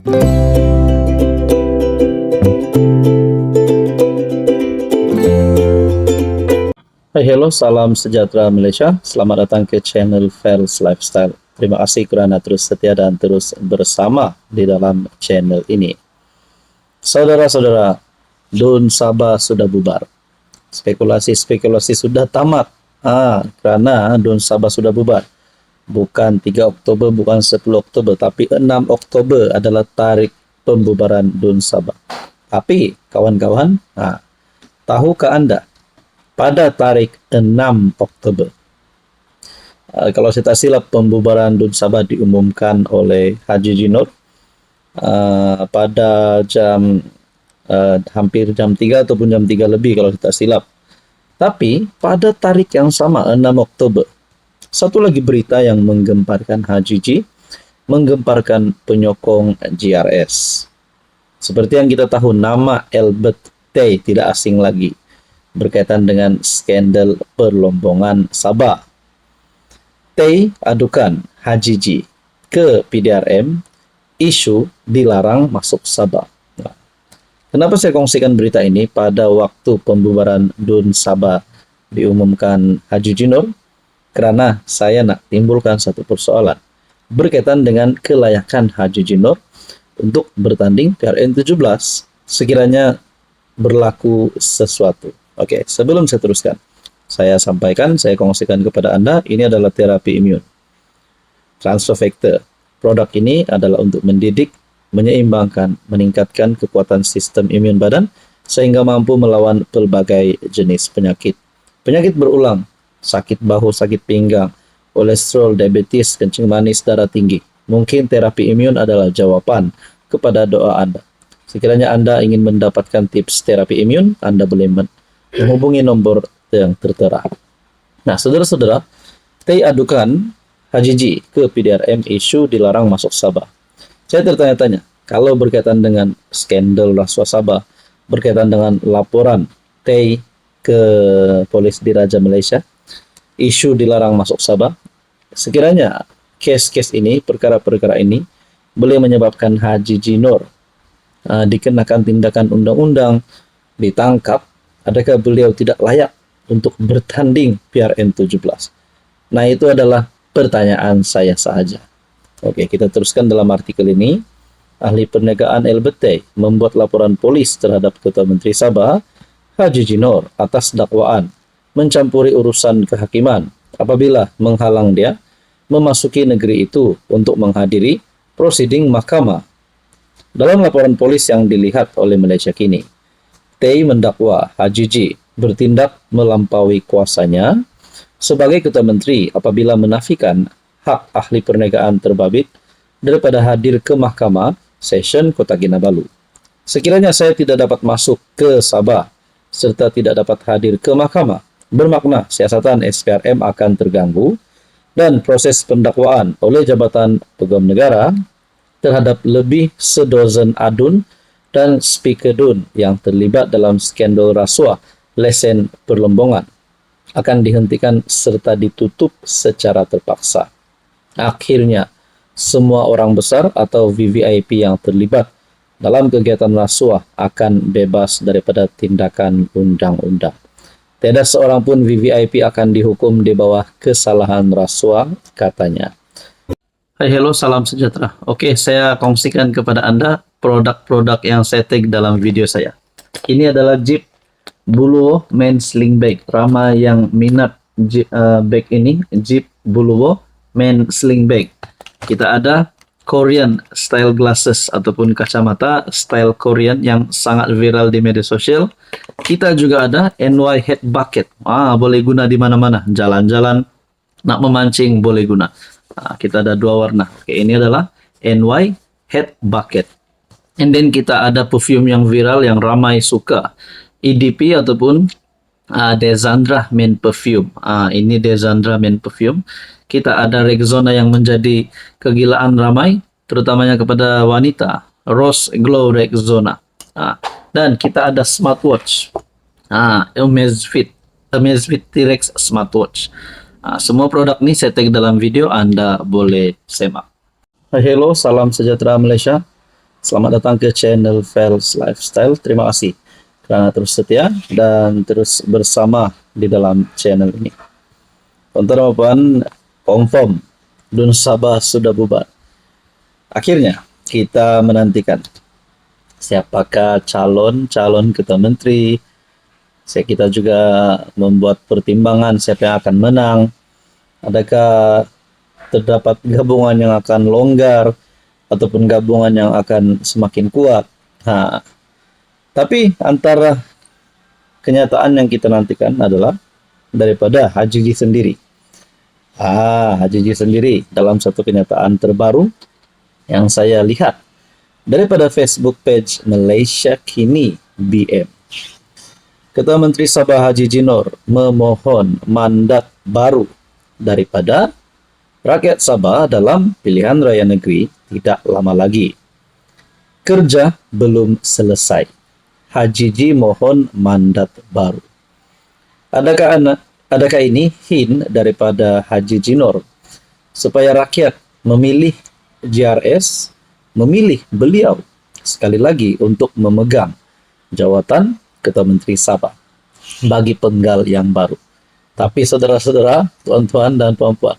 Hai, hello, salam sejahtera Malaysia. Selamat datang ke channel Fels Lifestyle. Terima kasih kerana terus setia dan terus bersama di dalam channel ini. Saudara-saudara, Dun Sabah sudah bubar. Spekulasi-spekulasi sudah tamat. Kerana Dun Sabah sudah bubar. Bukan 3 Oktober, bukan 10 Oktober, tapi 6 Oktober adalah tarikh pembubaran Dun Sabah. Tapi, kawan-kawan, tahukah anda, pada tarikh 6 Oktober, kalau saya tak silap, pembubaran Dun Sabah diumumkan oleh Haji Jinor pada jam hampir jam 3 ataupun jam 3 lebih kalau saya tak silap. Tapi pada tarikh yang sama, 6 Oktober, satu lagi berita yang menggemparkan Haji Ji, menggemparkan penyokong GRS. Seperti yang kita tahu, nama Albert Tay tidak asing lagi berkaitan dengan skandal perlombongan Sabah. Tay adukan Haji Ji ke PDRM isu dilarang masuk Sabah. Kenapa saya kongsikan berita ini pada waktu pembubaran Dun Sabah diumumkan Haji Jinor? Kerana saya nak timbulkan satu persoalan berkaitan dengan kelayakan Haji Jinor untuk bertanding PRN 17 sekiranya berlaku sesuatu. Oke, sebelum saya teruskan, saya sampaikan, saya kongsikan kepada Anda, ini adalah terapi imun. Transfer factor. Produk ini adalah untuk mendidik, menyeimbangkan, meningkatkan kekuatan sistem imun badan sehingga mampu melawan pelbagai jenis penyakit. Penyakit berulang, sakit bahu, sakit pinggang, kolesterol, diabetes, kencing manis, darah tinggi. Mungkin terapi imun adalah jawaban kepada doa Anda. Sekiranya Anda ingin mendapatkan tips terapi imun, Anda boleh menghubungi nombor yang tertera. Nah, saudara-saudara, Tay adukan Haji Ji ke PDRM isu dilarang masuk Sabah. Saya tertanya-tanya, kalau berkaitan dengan skandal rasuah Sabah, berkaitan dengan laporan Tay ke Polis Diraja Malaysia, isu dilarang masuk Sabah, sekiranya kes-kes ini, perkara-perkara ini, boleh menyebabkan Haji Jinor dikenakan tindakan undang-undang, ditangkap, adakah beliau tidak layak untuk bertanding PRN 17? Nah, itu adalah pertanyaan saya sahaja. Oke, kita teruskan dalam artikel ini. Ahli perniagaan Albert Tay membuat laporan polis terhadap Ketua Menteri Sabah, Haji Jinor, atas dakwaan mencampuri urusan kehakiman apabila menghalang dia memasuki negeri itu untuk menghadiri prosiding mahkamah. Dalam laporan polis yang dilihat oleh Malaysia Kini, Tay mendakwa Haji Ji bertindak melampaui kuasanya sebagai Ketua Menteri apabila menafikan hak ahli perniagaan terbabit daripada hadir ke mahkamah session Kota Kinabalu. Sekiranya saya tidak dapat masuk ke Sabah serta tidak dapat hadir ke mahkamah, bermakna siasatan SPRM akan terganggu dan proses pendakwaan oleh Jabatan Pegawai Negara terhadap lebih sedozen adun dan speaker dun yang terlibat dalam skandal rasuah lesen perlombongan akan dihentikan serta ditutup secara terpaksa. Akhirnya, semua orang besar atau VVIP yang terlibat dalam kegiatan rasuah akan bebas daripada tindakan undang-undang. Tiada seorang pun VVIP akan dihukum di bawah kesalahan rasuah, katanya. Hai, hello, salam sejahtera. Oke, saya kongsikan kepada Anda produk-produk yang saya tag dalam video saya. Ini adalah Jeep Buluwo Men Sling Bag. Ramai yang minat bag ini, Jeep Buluwo Men Sling Bag. Kita ada Korean style glasses ataupun kacamata style Korean yang sangat viral di media sosial. Kita juga ada NY Head Bucket. Boleh guna di mana-mana. Jalan-jalan, nak memancing boleh guna. Kita ada dua warna. Oke, ini adalah NY Head Bucket. And then kita ada perfume yang viral yang ramai suka. EDP ataupun Desandra Men Perfume. Ini Desandra Men Perfume. Kita ada Rexona yang menjadi kegilaan ramai, terutamanya kepada wanita. Rose Glow Rexona. Dan kita ada smartwatch. Amazfit T-Rex smartwatch. Semua produk ini saya tag dalam video, Anda boleh semak. Hello, salam sejahtera Malaysia. Selamat datang ke channel Fels Lifestyle. Terima kasih karena terus setia dan terus bersama di dalam channel ini. Teman-teman, confirm Dun Sabah sudah bubar. Akhirnya kita menantikan siapakah calon ketua menteri. Kita juga membuat pertimbangan siapa yang akan menang. Adakah terdapat gabungan yang akan longgar ataupun gabungan yang akan semakin kuat. Nah, tapi antara kenyataan yang kita nantikan adalah daripada Haji G sendiri. Haji G sendiri dalam satu kenyataan terbaru yang saya lihat daripada Facebook page Malaysia Kini BM. Ketua Menteri Sabah Haji G Nor memohon mandat baru daripada rakyat Sabah dalam pilihan raya negeri tidak lama lagi. Kerja belum selesai. Haji G mohon mandat baru. Adakah ini hint daripada Haji G Nor supaya rakyat memilih JRS, memilih beliau sekali lagi untuk memegang jawatan Ketua Menteri Sabah bagi penggal yang baru. Tapi saudara-saudara, tuan-tuan dan puan-puan,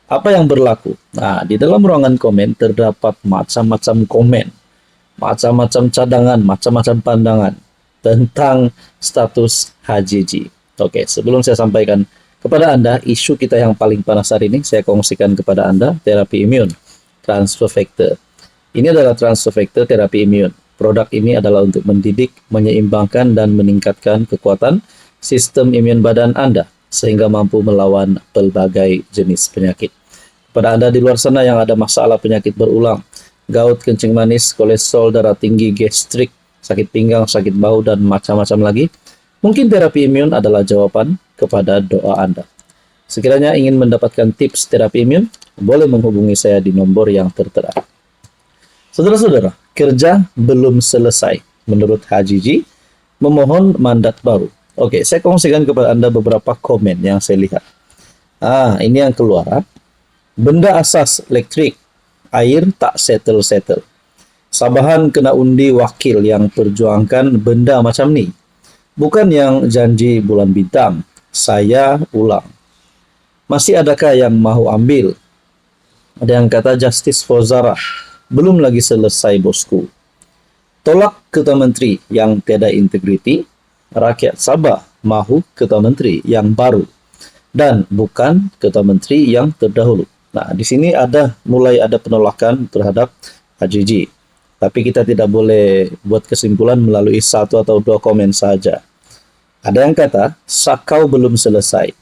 apa yang berlaku? Nah, di dalam ruangan komen terdapat macam-macam komen, macam-macam cadangan, macam-macam pandangan tentang status Haji G. Oke, sebelum saya sampaikan kepada Anda isu kita yang paling panas hari ini, saya kongsikan kepada Anda terapi imun transfer factor. Ini adalah transfer factor terapi imun. Produk ini adalah untuk mendidik, menyeimbangkan, dan meningkatkan kekuatan sistem imun badan Anda sehingga mampu melawan pelbagai jenis penyakit. Pada Anda di luar sana yang ada masalah penyakit berulang, gout, kencing manis, kolesterol, darah tinggi, gastrik, sakit pinggang, sakit bahu, dan macam-macam lagi, mungkin terapi imun adalah jawaban kepada doa Anda. Sekiranya ingin mendapatkan tips terapi imun, boleh menghubungi saya di nomor yang tertera. Saudara-saudara, kerja belum selesai. Menurut Haji G, memohon mandat baru. Oke, saya kongsikan kepada Anda beberapa komen yang saya lihat. Ini yang keluar. Benda asas elektrik, air tak settle-settle. Sabahan kena undi wakil yang perjuangkan benda macam ni. Bukan yang janji bulan bintang. Saya ulang. Masih adakah yang mahu ambil? Ada yang kata justice for Zara. Belum lagi selesai, bosku. Tolak Ketua Menteri yang tiada integriti. Rakyat Sabah mahu Ketua Menteri yang baru dan bukan Ketua Menteri yang terdahulu. Nah, di sini mulai ada penolakan terhadap Haji G. Tapi kita tidak boleh buat kesimpulan melalui satu atau dua komen saja. Ada yang kata, Sakau belum selesai.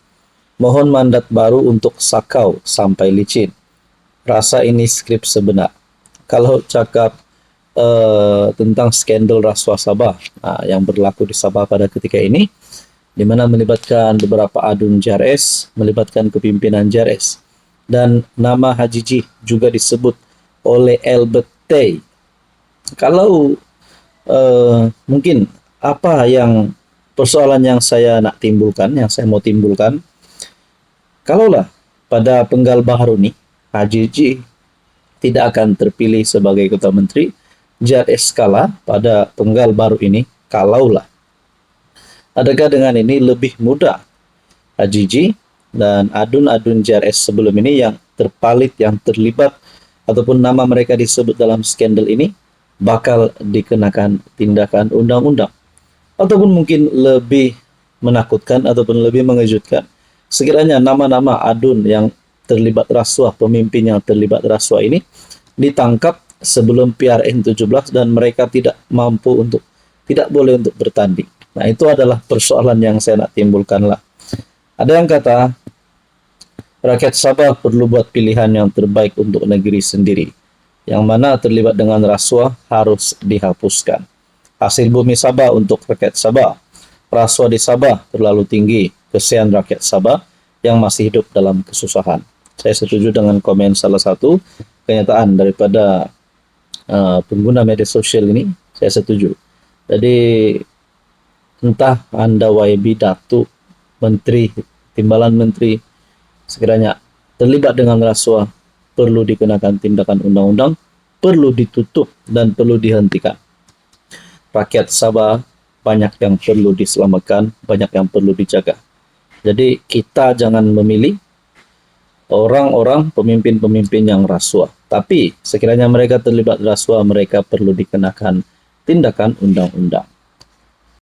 Mohon mandat baru untuk Sakau sampai licin. Rasa ini skrip sebenar. Kalau cakap tentang skandal rasuah Sabah yang berlaku di Sabah pada ketika ini, di mana melibatkan beberapa adun JRS, melibatkan kepimpinan JRS, dan nama Haji G juga disebut oleh Albert Tay. Kalau mungkin apa yang persoalan yang saya nak timbulkan, yang saya mau timbulkan, kalaulah pada penggal baru ni Haji G tidak akan terpilih sebagai Ketua Menteri, JRS kalah pada penggal baru ini, kalaulah. Adakah dengan ini lebih mudah Haji G dan adun-adun JRS sebelum ini yang terpalit, yang terlibat, ataupun nama mereka disebut dalam skandal ini, bakal dikenakan tindakan undang-undang? Ataupun mungkin lebih menakutkan ataupun lebih mengejutkan, sekiranya nama-nama adun yang terlibat rasuah, pemimpin yang terlibat rasuah ini ditangkap sebelum PRN 17 dan mereka tidak boleh untuk bertanding. Nah, itu adalah persoalan yang saya nak timbulkan lah. Ada yang kata rakyat Sabah perlu buat pilihan yang terbaik untuk negeri sendiri. Yang mana terlibat dengan rasuah harus dihapuskan. Hasil bumi Sabah untuk rakyat Sabah. Rasuah di Sabah terlalu tinggi. Kesian rakyat Sabah yang masih hidup dalam kesusahan. Saya setuju dengan komen salah satu kenyataan daripada pengguna media sosial ini. Saya setuju. Jadi entah Anda YB, Datuk, Menteri, Timbalan Menteri, sekiranya terlibat dengan rasuah, perlu dikenakan tindakan undang-undang perlu ditutup dan perlu dihentikan. Rakyat Sabah banyak yang perlu diselamatkan, banyak yang perlu dijaga. Jadi kita jangan memilih orang-orang pemimpin-pemimpin yang rasuah. Tapi sekiranya mereka terlibat rasuah, mereka perlu dikenakan tindakan undang-undang.